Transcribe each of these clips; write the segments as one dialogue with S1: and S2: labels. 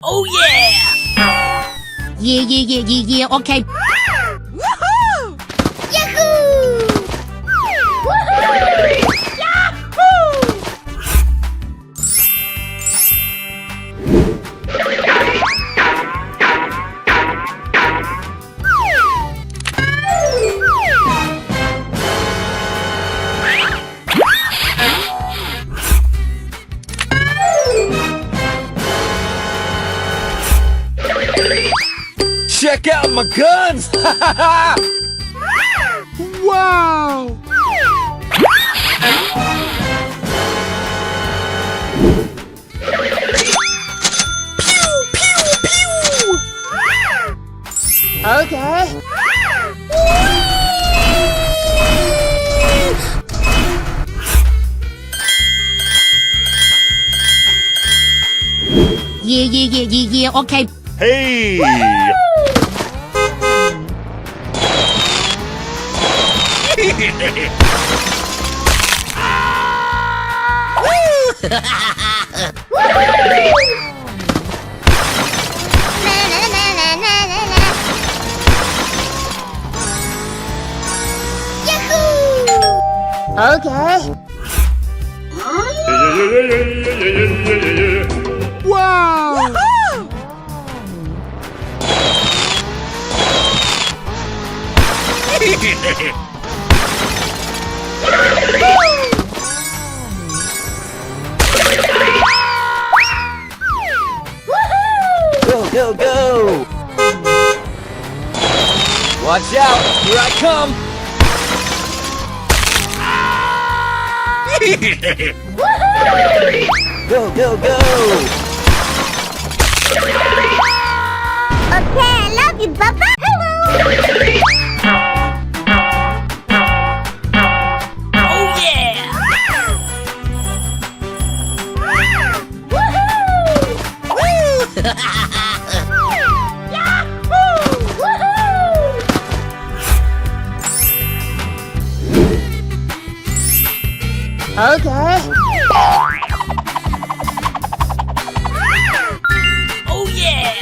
S1: Oh yeah!
S2: Yeah, okay.
S3: Woohoo!
S2: Yahoo!
S3: Woohoo! Yahoo!
S1: Check out my guns!
S4: Wow!
S2: Okay. Yeah, okay.
S4: Hey!
S2: Okay.
S4: Wow!
S1: Go, go, go! Watch out! Here I come! Go, go, go!
S2: Okay, I love you, Papa. Hello.
S1: Oh yeah!
S2: Okay.
S1: Oh yeah!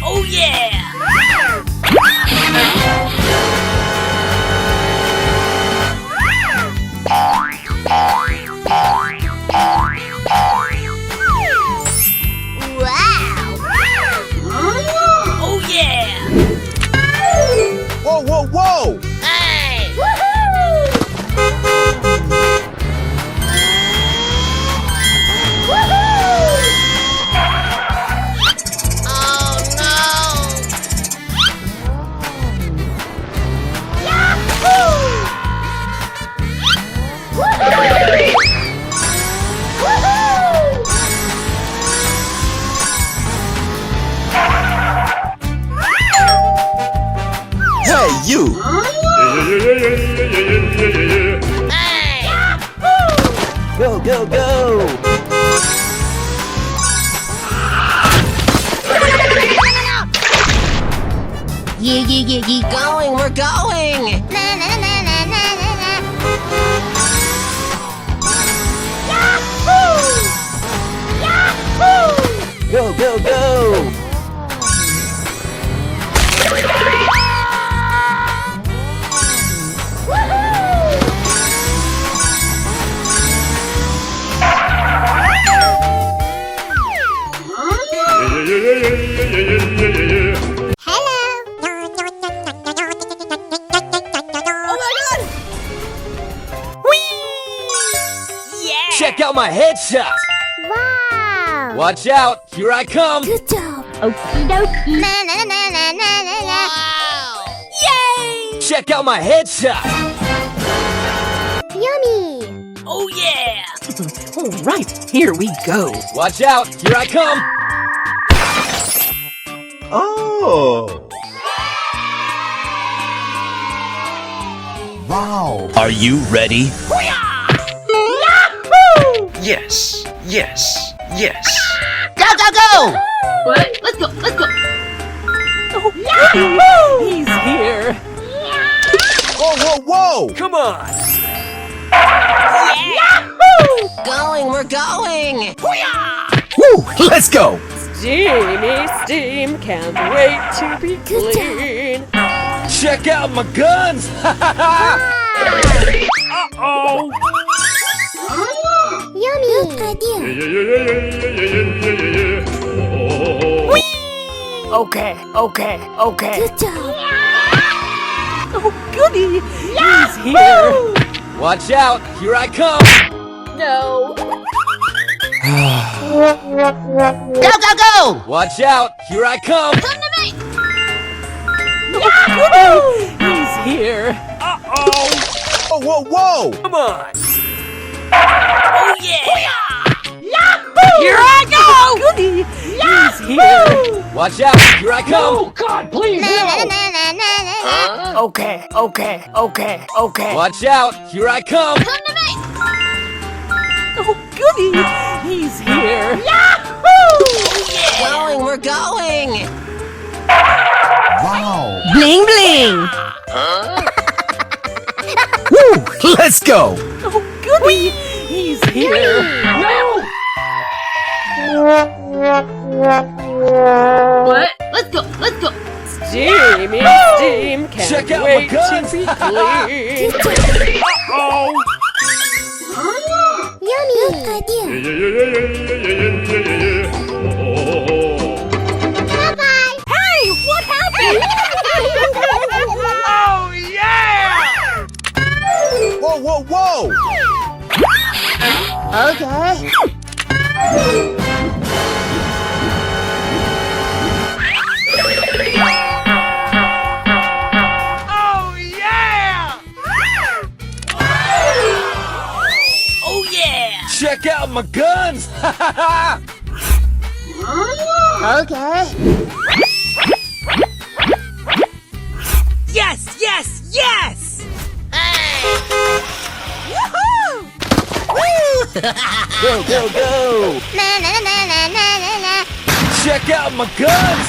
S1: Oh yeah! Oh yeah!
S4: Whoa, whoa, whoa!
S1: Hey!
S4: Hey, you!
S1: Hey! Go, go, go!
S2: Yeah.
S1: Going, we're going! Go, go, go! Check out my headshot!
S2: Wow.
S1: Watch out! Here I come!
S2: Good job. Okie dokie.
S1: Wow!
S2: Yay!
S1: Check out my headshot!
S2: Yummy.
S1: Oh yeah!
S5: All right, here we go.
S1: Watch out! Here I come!
S4: Oh! Wow!
S6: Are you ready?
S5: Yes, yes, yes.
S2: Go, go, go.
S3: What? Let's go, let's go.
S5: He's here.
S4: Whoa, whoa, whoa!
S1: Come on!
S2: Going, we're going!
S1: Woo! Let's go!
S6: Steamy steam, can't wait to be clean.
S1: Check out my guns! Uh-oh!
S2: Yummy! Good idea!
S6: Okay.
S2: Good job!
S6: Oh, goody! He's here!
S1: Watch out! Here I come!
S6: No!
S2: Go, go, go!
S1: Watch out! Here I come!
S6: Oh, he's here!
S1: Uh-oh!
S4: Whoa, whoa, whoa!
S1: Come on!
S6: Oh, yeah! Here I go! Goody! He's here!
S1: Watch out! Here I come!
S6: Okay.
S1: Watch out! Here I come!
S6: Oh, goody! He's here!
S2: Going, we're going!
S4: Wow!
S2: Bling, bling!
S1: Woo! Let's go!
S6: Oh, goody! He's here!
S3: What? Let's go.
S6: Steamy steam, can't
S1: Check out my
S6: wait to
S1: guns.
S6: be clean.
S1: Uh-oh!
S2: Yummy! Good idea! Bye-bye!
S6: Hey, what happened?
S1: Oh, yeah!
S4: Whoa, whoa, whoa!
S2: Okay.
S1: Oh, yeah!
S6: Oh, yeah!
S1: Check out my guns!
S2: Okay.
S6: Yes!
S1: Go, go, go!
S2: Na na na na na na na.
S1: Check out my guns!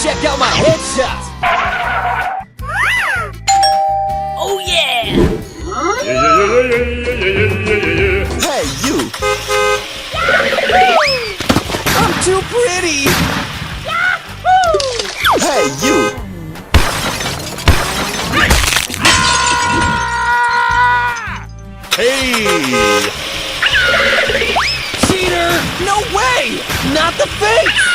S1: Check out my headshot!
S6: Oh, yeah!
S1: Hey, you! I'm too pretty! Hey, you!
S4: Hey!
S1: Cheater! No way! Not the face!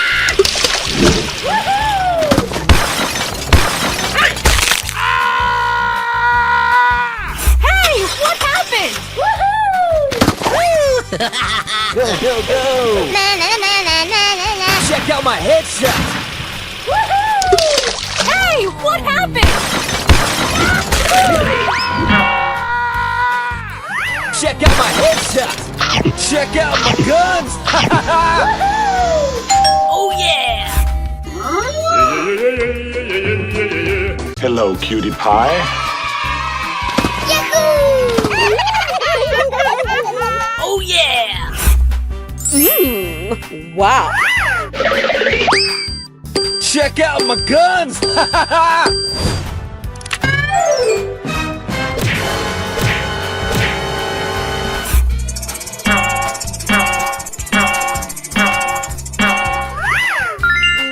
S6: Hey, what happened?
S1: Go, go, go!
S2: Na na na na na na na.
S1: Check out my headshot!
S6: Hey, what happened?
S1: Check out my headshot! Check out my guns!
S6: Oh, yeah!
S4: Hello, cutie pie.
S6: Oh, yeah! Wow!
S1: Check out my guns!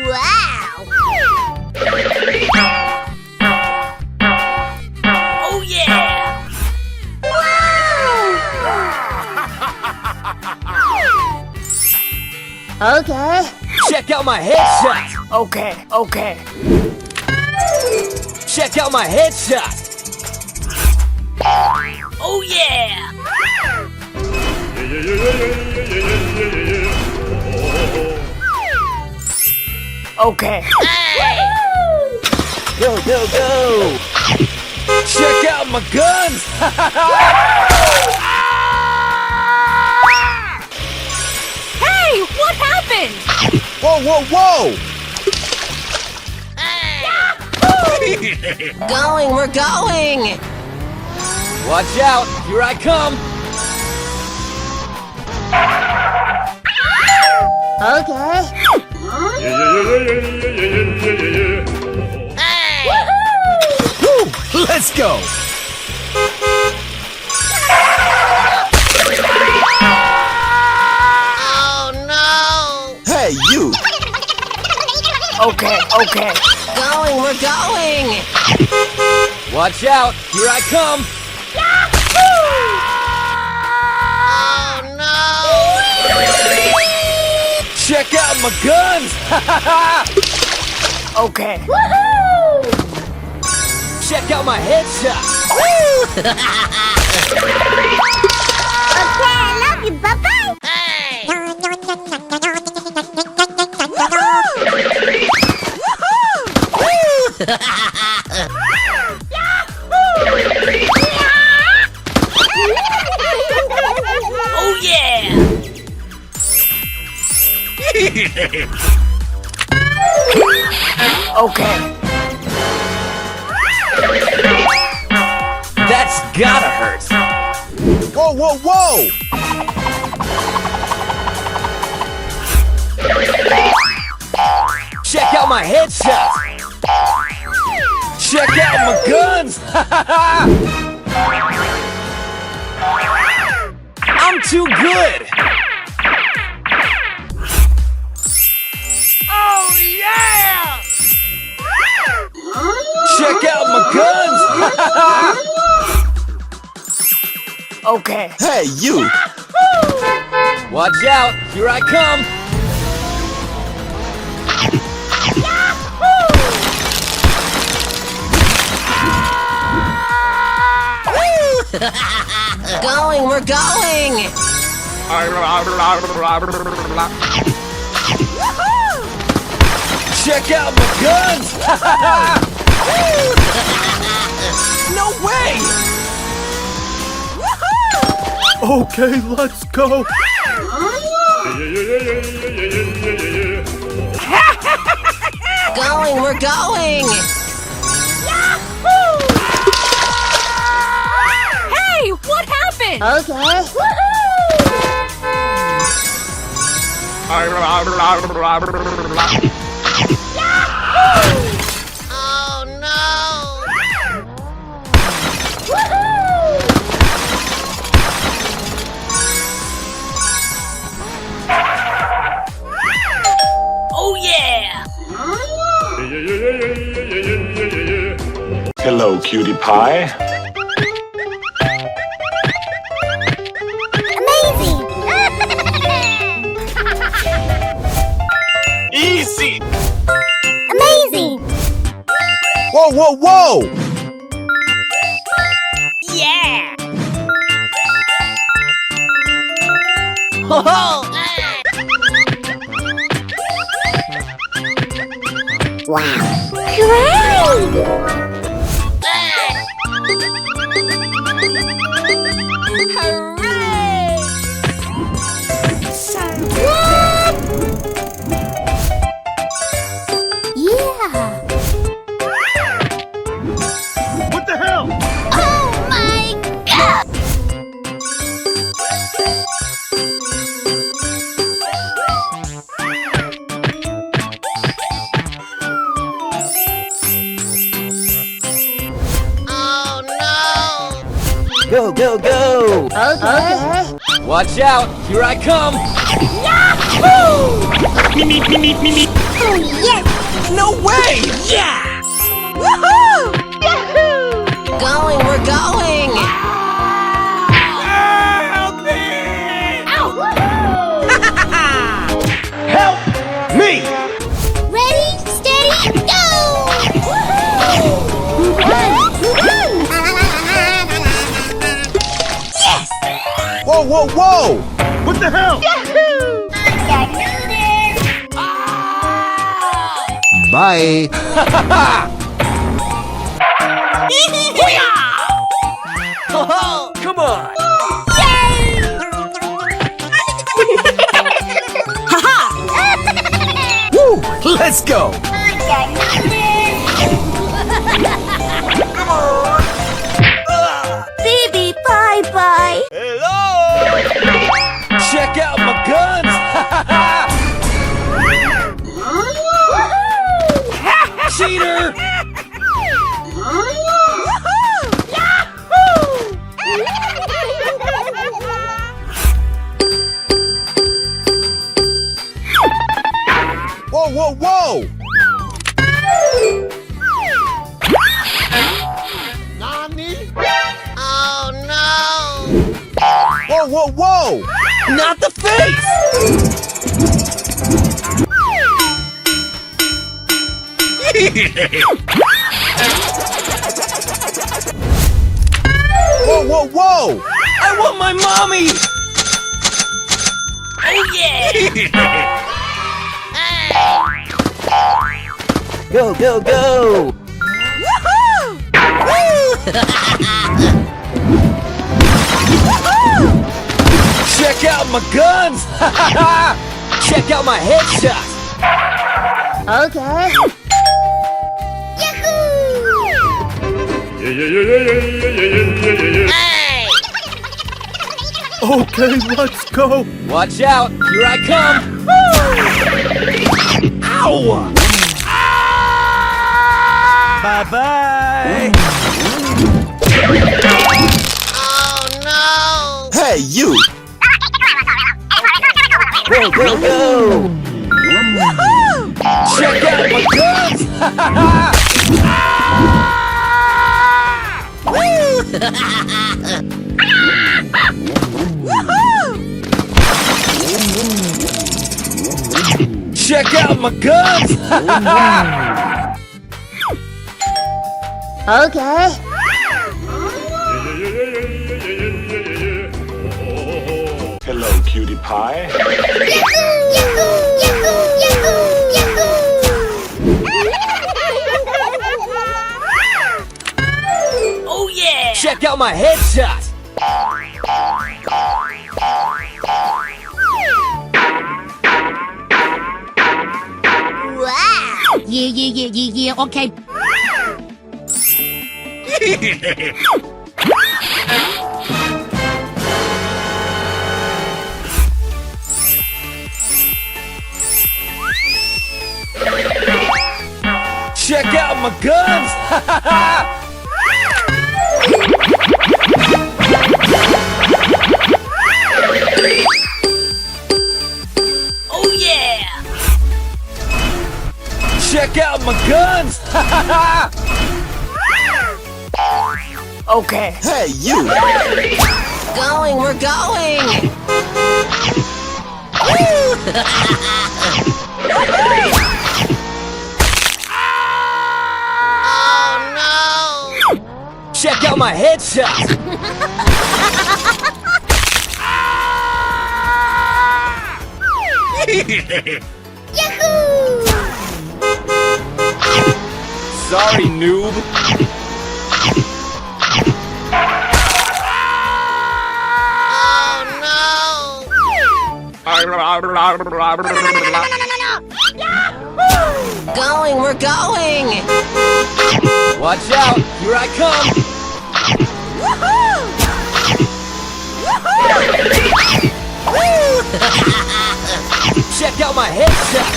S2: Wow!
S6: Oh, yeah!
S2: Okay.
S1: Check out my headshot!
S6: Okay.
S1: Check out my headshot!
S6: Oh, yeah! Okay.
S1: Go, go, go! Check out my guns!
S6: Hey, what happened?
S4: Whoa, whoa, whoa!
S2: Going, we're going!
S1: Watch out, here I come!
S2: Okay.
S1: Woo! Let's go!
S2: Oh no!
S4: Hey, you!
S5: Okay, okay.
S2: Going, we're going!
S1: Watch out, here I come!
S2: Oh no!
S1: Check out my guns!
S5: Okay.
S1: Check out my headshots!
S2: Okay, I love you, bye-bye! Hey!
S5: Oh yeah! Okay.
S1: That's gotta hurt!
S4: Whoa, whoa, whoa!
S1: Check out my headshots! Check out my guns! I'm too good! Oh yeah! Check out my guns!
S5: Okay.
S4: Hey, you!
S1: Watch out, here I come!
S2: Going, we're going!
S1: Check out my guns! No way!
S4: Okay, let's go!
S2: Going, we're going!
S3: Hey, what happened?
S2: Okay. Oh no!
S5: Oh yeah!
S7: Hello, cutie pie.
S2: Amazing!
S7: Easy!
S2: Amazing!
S4: Whoa, whoa, whoa!
S2: Yeah! Ho-ho! Wow! Great! Hooray! What? Yeah!
S7: What the hell?
S2: Oh my god! Oh no!
S1: Go, go, go!
S2: Okay.
S1: Watch out, here I come!
S2: Oh yes!
S1: No way!
S2: Yeah! Woohoo! Yahoo! Going, we're going!
S1: Help me!
S2: Ow!
S1: Help me!
S2: Ready, steady, go! Run! Yes!
S4: Whoa, whoa, whoa!
S7: What the hell?
S2: Yahoo!
S4: Bye!
S1: Come on!
S4: Woo! Let's go!
S2: Come on! Baby!
S4: whoa, whoa!
S1: Not the face!
S4: Whoa, whoa, whoa!
S1: I want my mommy!
S5: Oh yeah!
S1: Go, go, go! Check out my guns! Check out my headshot!
S2: Okay. Hey!
S4: Okay, let's go.
S1: Watch out! Here I come! Ow! Bye-bye!
S2: Oh no!
S4: Hey, you!
S1: Go, go, go! Check out my guns! Check out my guns!
S2: Okay.
S7: Hello, cutie pie.
S5: Oh yeah!
S1: Check out my headshot!
S2: Wow! Yeah, okay.
S1: Check out my guns!
S5: Oh yeah!
S1: Check out my guns!
S5: Okay.
S4: Hey, you!
S2: Going, we're going! Oh no!
S1: Check out my headshot!
S2: Yahoo!
S1: Sorry, noob.
S2: Going, we're going!
S1: Watch out! Here I come! Check out my headshot!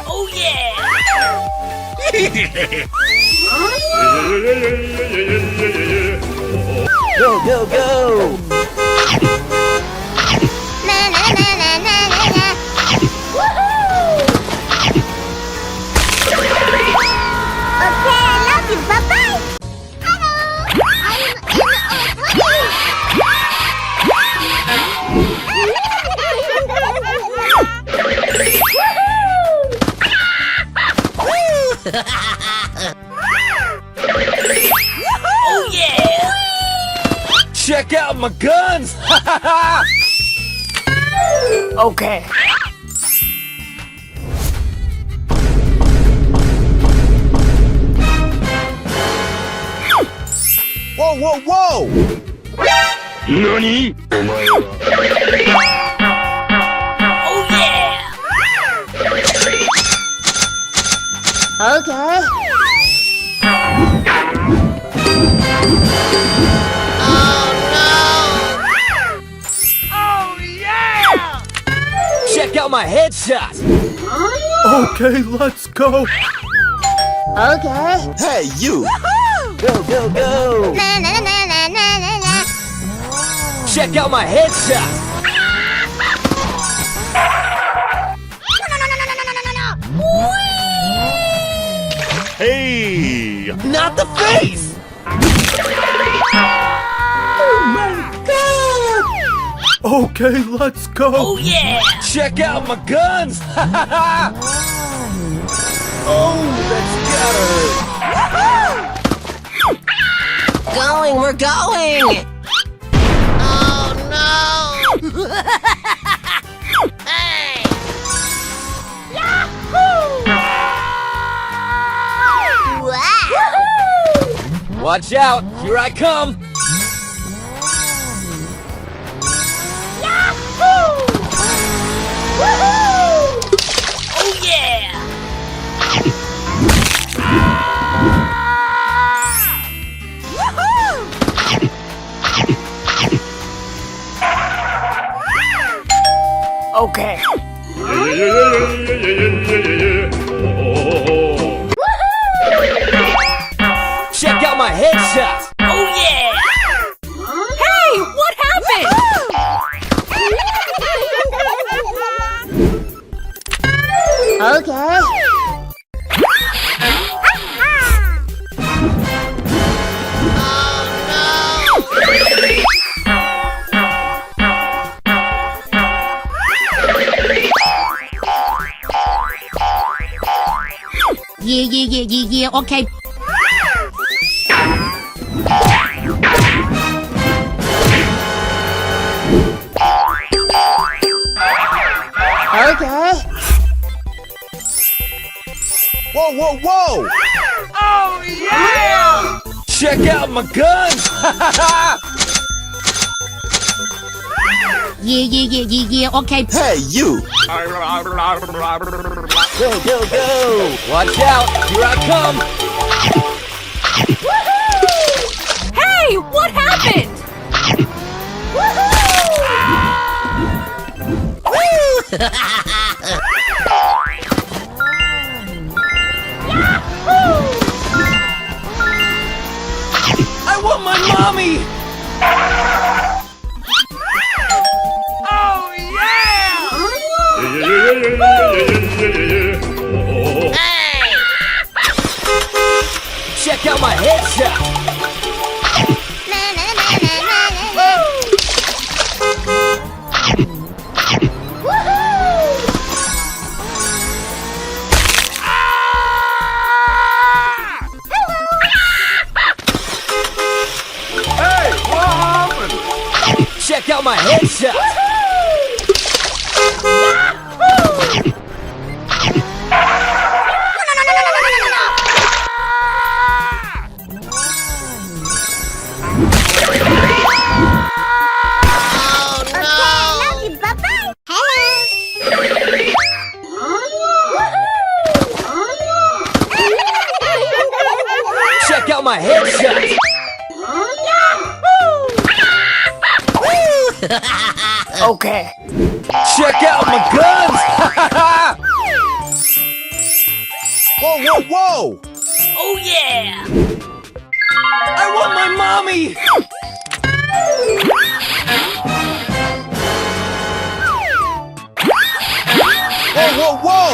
S5: Oh yeah!
S1: Go, go, go!
S2: Na na na na na na na! Woohoo! Okay, I love you. Bye bye. Hello, I'm
S5: Oh yeah!
S1: Check out my guns!
S5: Okay.
S4: Whoa, whoa, whoa!
S7: NANI?
S5: Oh yeah!
S2: okay. Oh no!
S5: Oh yeah!
S1: Check out my headshot!
S4: Okay, let's go.
S2: Okay.
S4: Hey, you!
S1: Go, go, go!
S2: Na na na na na na na.
S1: Check out my headshot!
S4: Hey!
S1: Not the face!
S4: Okay, let's go.
S5: Oh yeah!
S1: Check out my guns! Oh, that's gotta hurt.
S8: Going, we're going! Oh no! Hey!
S2: Wow!
S1: Watch out, here I come!
S5: Oh yeah! Okay.
S1: Check out my headshot!
S5: Oh yeah!
S3: Hey, what happened?
S2: Okay.
S8: Yeah, okay.
S2: Okay.
S4: Whoa, whoa, whoa!
S5: Oh yeah!
S1: Check out my guns!
S8: Yeah, okay.
S4: Hey, you!
S1: Go, go, go! Watch out, here I come!
S3: Hey, what happened?
S1: I want my mommy!
S5: Oh yeah!
S8: Hey!
S1: Check out my headshot!
S7: Hey, what happened?
S1: Check out my headshot!
S2: Okay, love you. Bye-bye. Hello.
S1: Check out my headshot!
S5: Okay.
S1: Check out my guns!
S4: Whoa, whoa, whoa!
S5: Oh yeah!
S1: I want my mommy!
S4: Whoa, whoa, whoa!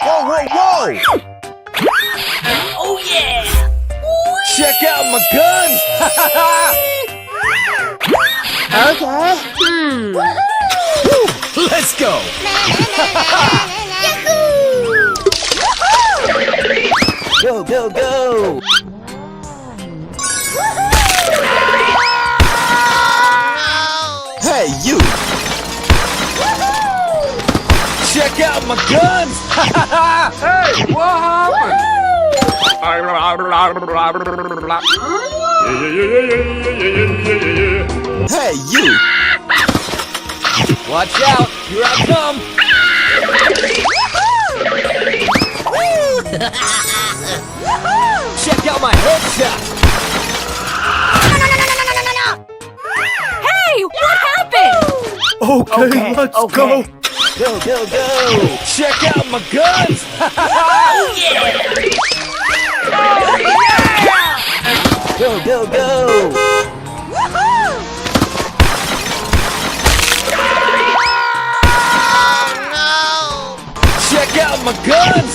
S4: Whoa, whoa, whoa!
S5: Oh yeah!
S1: Check out my guns!
S2: Okay.
S1: Let's go! Go, go, go!
S4: Hey, you!
S1: Check out my guns!
S7: Hey, what happened?
S4: Hey, you!
S1: Watch out, here I come! Check out my headshot!
S3: Hey, what happened?
S4: Okay, let's
S5: okay.
S4: go!
S1: Go, go, go! Check out my guns!
S5: Oh yeah! Oh yeah!
S1: Go, go, go! Check Check out my guns!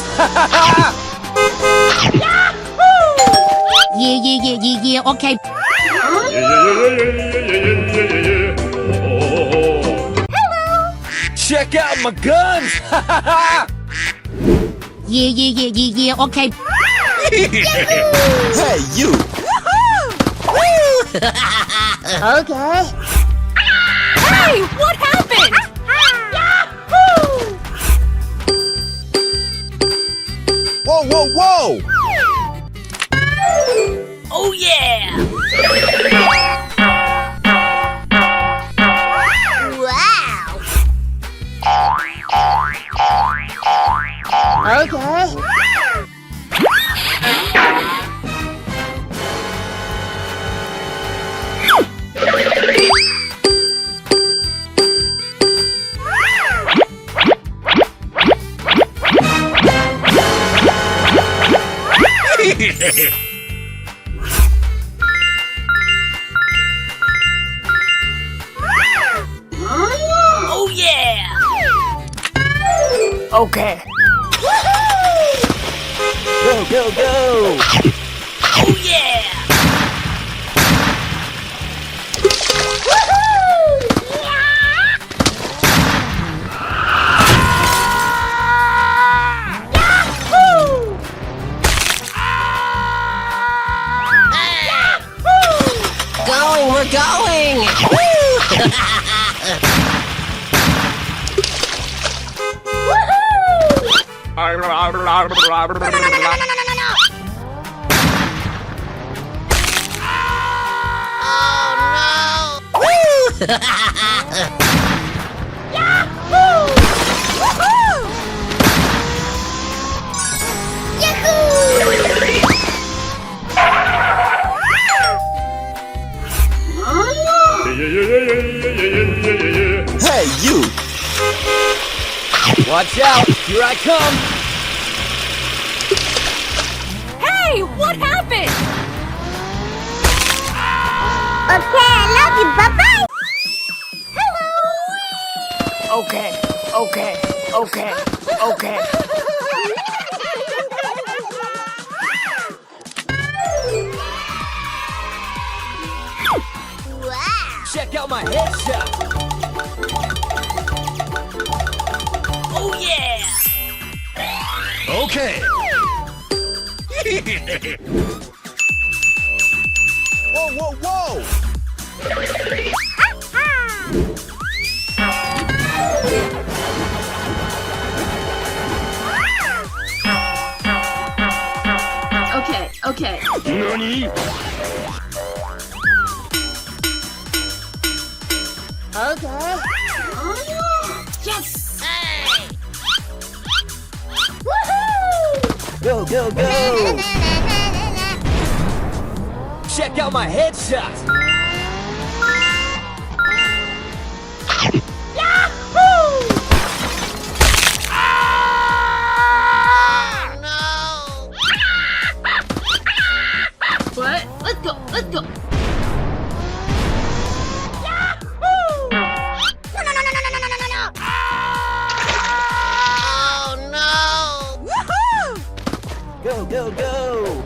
S8: Yeah, okay.
S1: Check out my guns!
S8: Yeah, okay.
S4: Hey, you.
S2: Okay.
S3: Hey, what happened?
S4: Whoa, whoa, whoa.
S5: Oh yeah!
S2: Wow. Okay.
S5: Oh yeah! Okay.
S1: Go, go, go!
S5: Oh yeah!
S8: We're going!
S4: Hey, you.
S1: Watch out! Here I come!
S3: Hey, what happened?
S2: Okay, I love you. Bye-bye.
S5: Okay.
S2: Wow.
S1: Check out my headshot!
S5: Oh yeah!
S1: Okay!
S4: Whoa, whoa, whoa.
S6: Okay.
S1: NANI?!
S2: Okay.
S3: Yes!
S2: Woohoo!
S1: Go, go, go! Check out my headshot!
S6: What? Let's go.
S1: Go, go, go!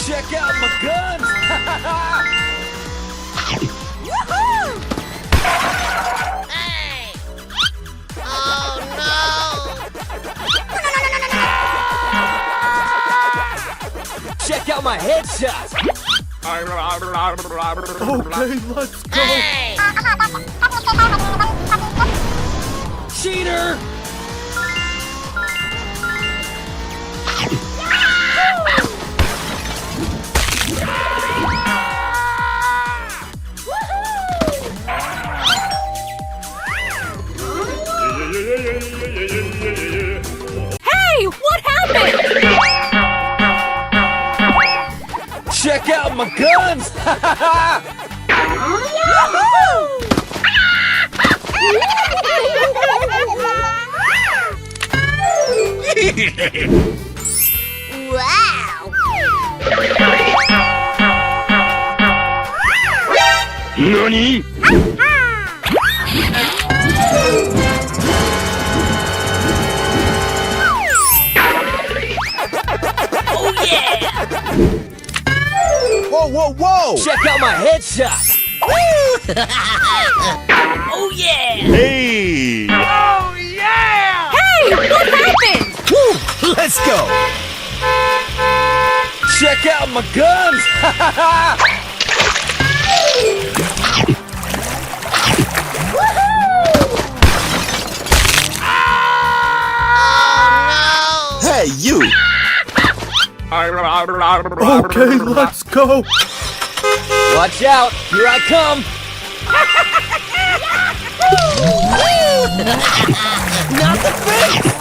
S1: Check out my guns! Check out my headshot!
S4: Okay, let's go.
S1: Cheater!
S3: Hey, what happened?
S1: Check out my guns!
S2: Wow.
S1: NANI?!
S4: whoa, whoa!
S1: Check out my headshot.
S5: Oh yeah!
S4: Hey!
S7: Oh, yeah!
S3: Hey, what happened?
S1: Woo, let's go. Check out my guns.
S4: Hey, you!
S7: Okay,
S4: let's go!
S1: Watch out, here I come.
S8: Not the face!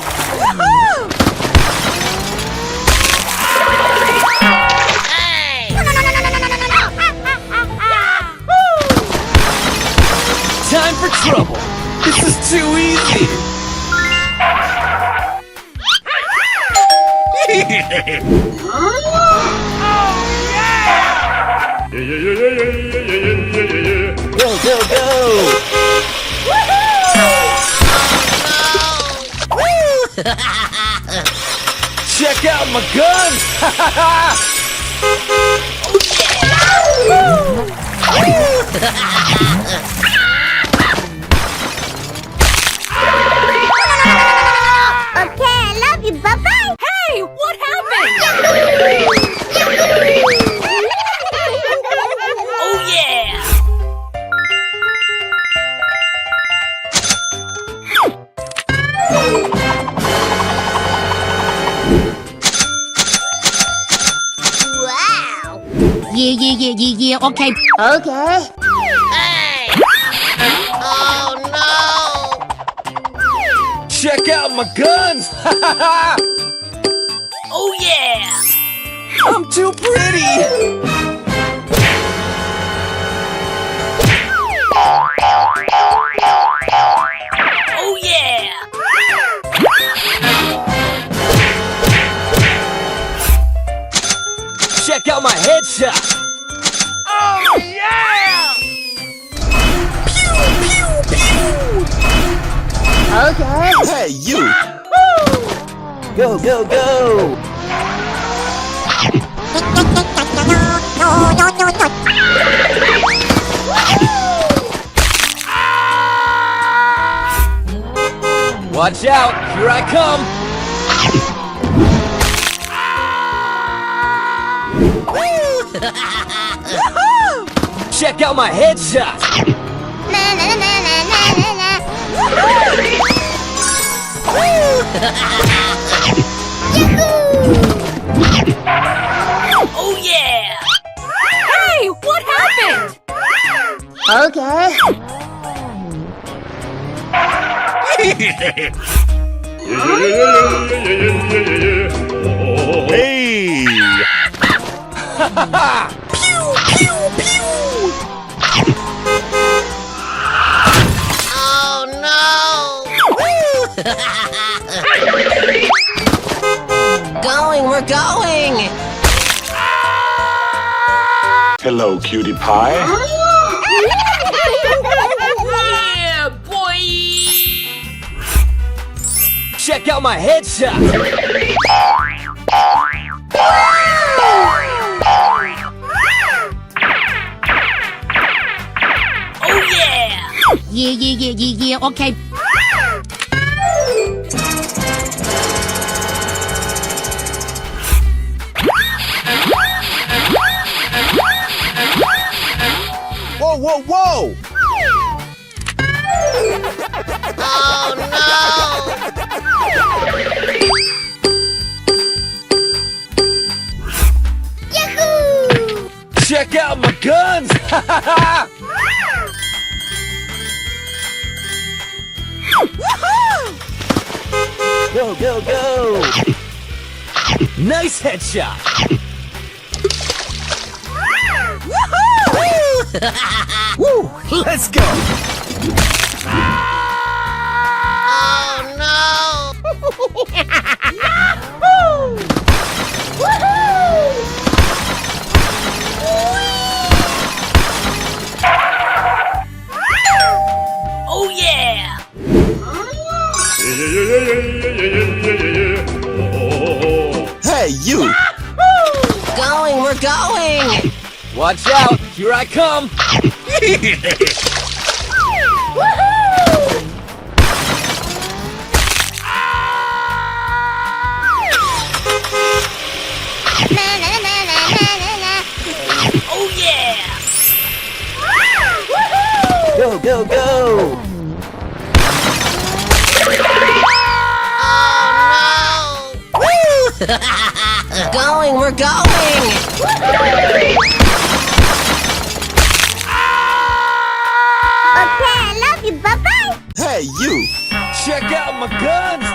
S1: Time for trouble. This is too easy.
S4: Go, go, go!
S1: Check out my guns.
S2: Okay, I love you. Bye-bye.
S3: Hey, what happened?
S5: Oh yeah!
S2: Wow.
S8: Yeah, okay.
S2: Okay.
S1: Check out my guns.
S5: Oh yeah!
S1: I'm too pretty.
S5: Oh yeah!
S1: Check out my headshot.
S7: Oh, yeah!
S2: Okay.
S4: Hey, you! Go, go, go!
S1: Watch out, here I come. Check out my headshot.
S2: Na na na na na na
S5: Oh yeah!
S3: Hey, what happened?
S2: Okay.
S4: Hey!
S8: Going, we're going!
S9: Hello, cutie pie.
S5: Yeah, boy!
S1: Check out my headshot.
S5: Oh yeah!
S8: Yeah, okay.
S4: Whoa, whoa, whoa!
S1: Check out my guns.
S4: Go, go, go!
S1: Nice headshot.
S4: Woo! Let's go!
S5: Oh yeah!
S4: Hey, you!
S8: Going, we're going!
S1: Watch out! Here I come!
S5: Oh yeah!
S4: Go, go, go!
S8: Going, we're going!
S2: Okay, I love you. Bye-bye.
S4: Hey, you!
S1: Check out my guns!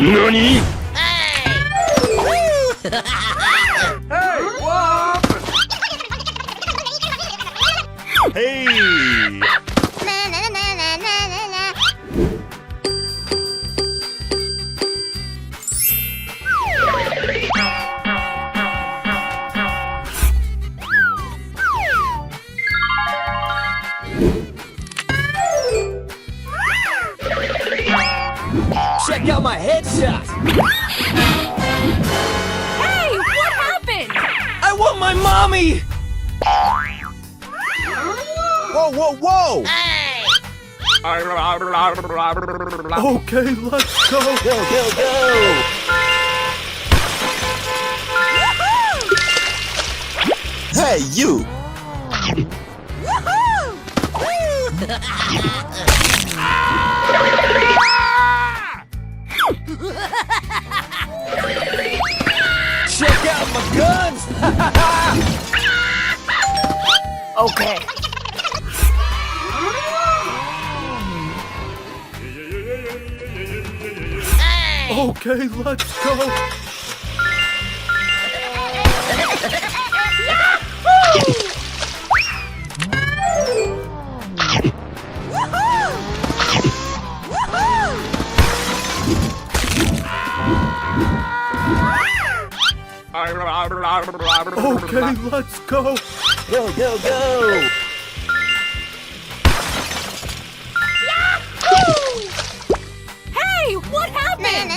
S9: NANI?
S4: Hey!
S1: Check out my headshot!
S3: Hey, what happened?
S1: I want my mommy!
S4: Whoa, whoa, whoa!
S7: Okay, let's go.
S4: Go, go, go! Hey, you!
S1: Check out my guns!
S5: Okay.
S7: Okay, let's go. Okay, let's go.
S4: Go, go, go!
S3: Hey, what happened?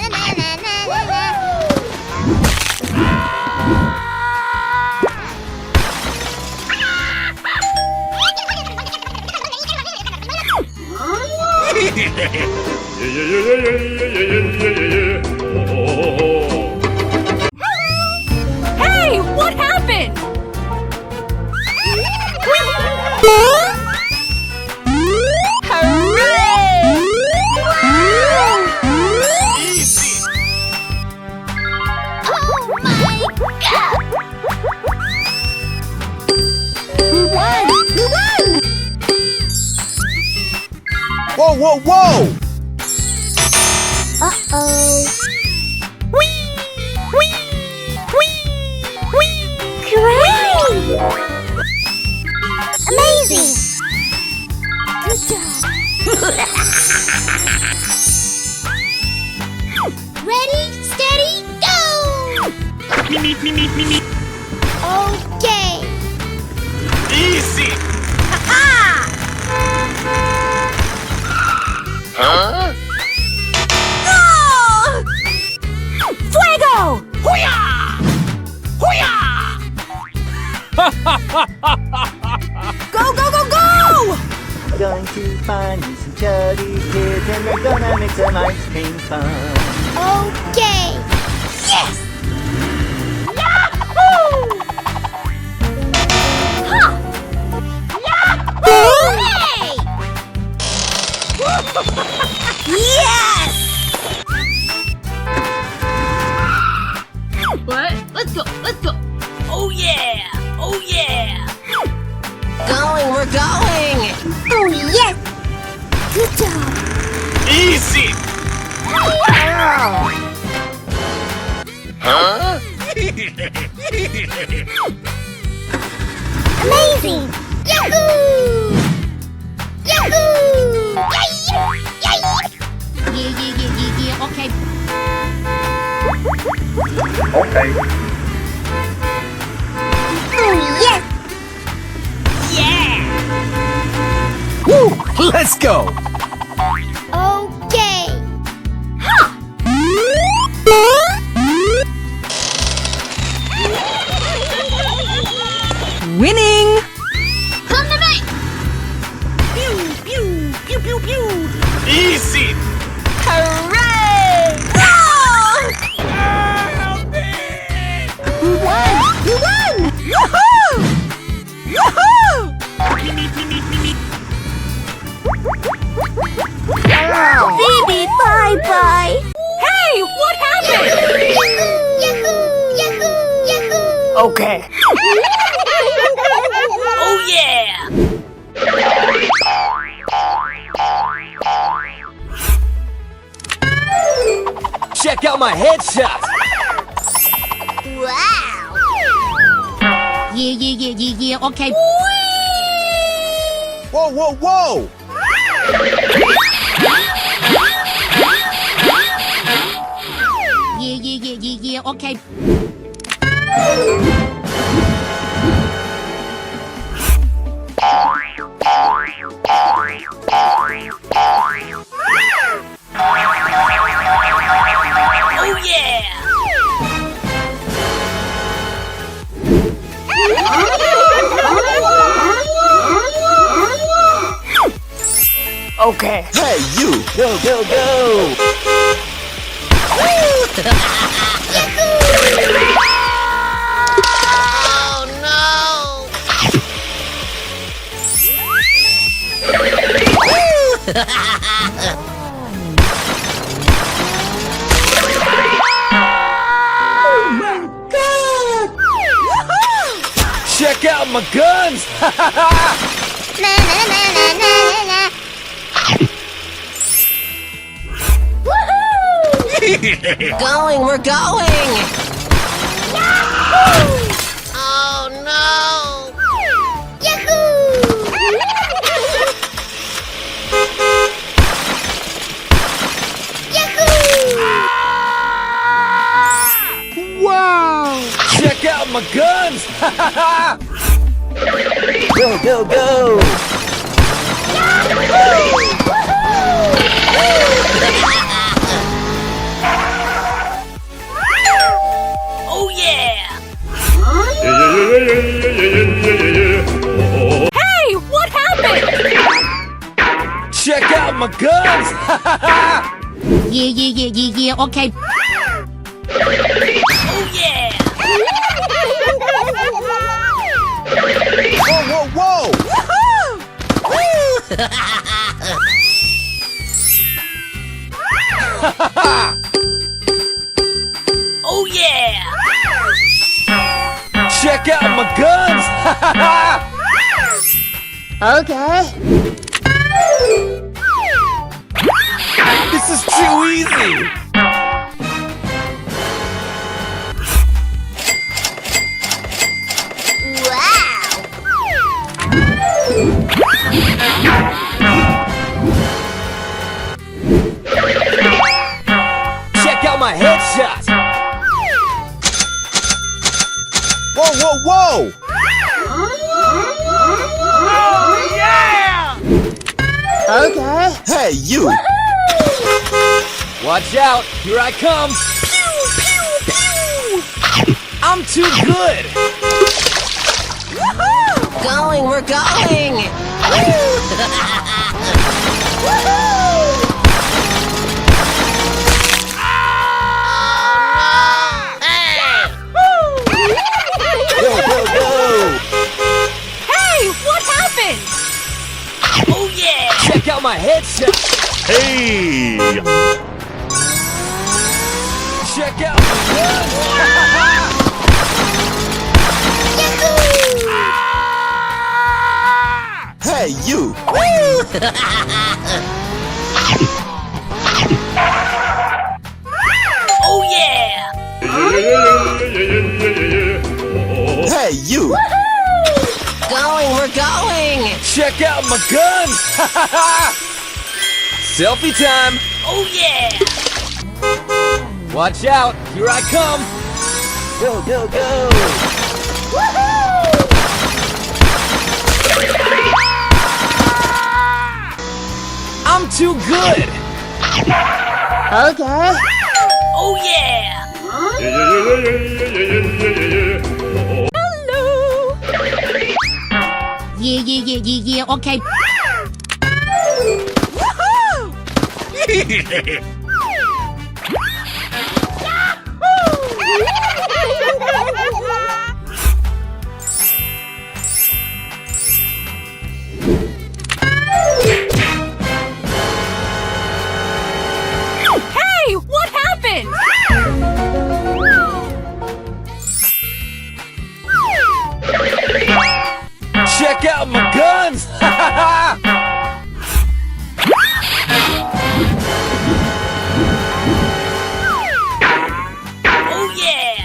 S3: Hey, what happened?
S2: Oh my God! We won! We won!
S4: Whoa, whoa, whoa!
S2: Uh-oh. Great! Amazing! Good job! Ready, steady, go! Okay!
S7: Easy.
S9: Huh?
S3: Fuego! Go, go, go, go!
S10: Going to find you some chubby kids and they're gonna make some ice cream fun.
S2: Okay! Yes! Hey! Yes!
S5: What? Let's go. Let's go. Oh yeah. Oh yeah.
S8: Going, we're going!
S2: Oh yes! Good job!
S7: Easy.
S9: Huh?
S2: Amazing! Yahoo! Yahoo! Yay! Yay!
S8: Yeah, okay.
S9: Okay.
S2: Oh yes!
S5: Yeah.
S4: Woo! Let's go!
S2: Okay!
S6: Winning!
S5: Come to me!
S7: Easy!
S2: Hooray!
S6: We won! Woohoo! Woohoo!
S2: Phoebe, bye-bye!
S3: Hey, what happened?
S2: Yahoo! Yahoo! Yahoo!
S6: Okay.
S5: Oh yeah!
S1: Check out my headshot.
S2: Wow!
S8: Yeah, okay.
S4: Whoa, whoa, whoa!
S8: Yeah, okay.
S5: Oh yeah!
S6: Okay.
S4: Hey, you!
S1: Go, go, go.
S8: Oh no!
S1: Check out my guns.
S2: Na na na na na na. Woohoo!
S8: Going, we're going! Oh no!
S2: Yahoo! Yahoo!
S1: Wow. Check out my guns. Go, go, go.
S5: Oh yeah!
S3: Hey, what happened?
S1: Check out my guns.
S8: Yeah, okay.
S5: Oh yeah!
S4: Whoa, whoa,
S5: Oh yeah!
S1: Check out my guns.
S2: Okay.
S1: This is too easy. Check out my headshot.
S4: whoa, whoa, whoa!
S2: Okay.
S4: Hey, you!
S1: Watch out, here I come. I'm too good.
S8: Going, we're going!
S1: Go, go, go.
S3: Hey, what happened?
S5: Oh yeah!
S1: Check out my headshot.
S9: Hey!
S1: Check out my guns.
S4: Hey, you!
S5: Oh yeah!
S4: Hey, you!
S8: Going, we're going!
S1: Check out my guns. Selfie time.
S5: Oh yeah!
S1: Watch out, here I come. Go, go, go. I'm too good.
S2: Okay.
S5: Oh yeah!
S3: Hello.
S8: Yeah, okay.
S3: Hey, what happened?
S1: Check out my guns!
S5: Oh yeah!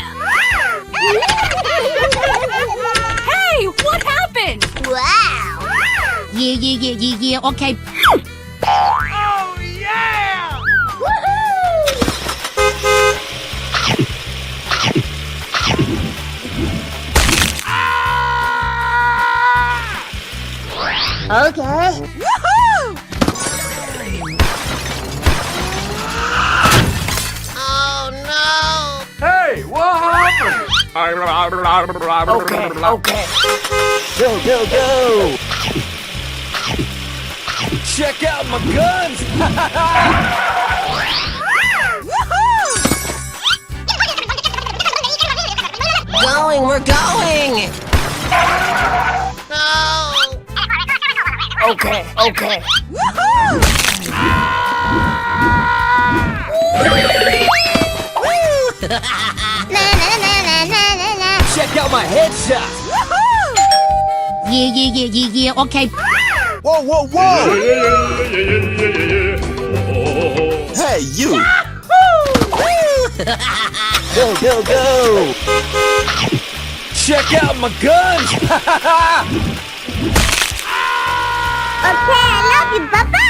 S3: Hey, what happened?
S2: Wow!
S8: Yeah, okay.
S7: Oh yeah!
S2: Okay.
S8: Oh no!
S9: Hey, what happened?
S1: Okay. Go! Check out my guns!
S8: We're going! No!
S1: Okay. Check out my headshot!
S8: Yeah, okay.
S4: Whoa, whoa, whoa! Hey, you!
S1: Go! Check out my guns!
S2: Okay, I love you. Bye-bye.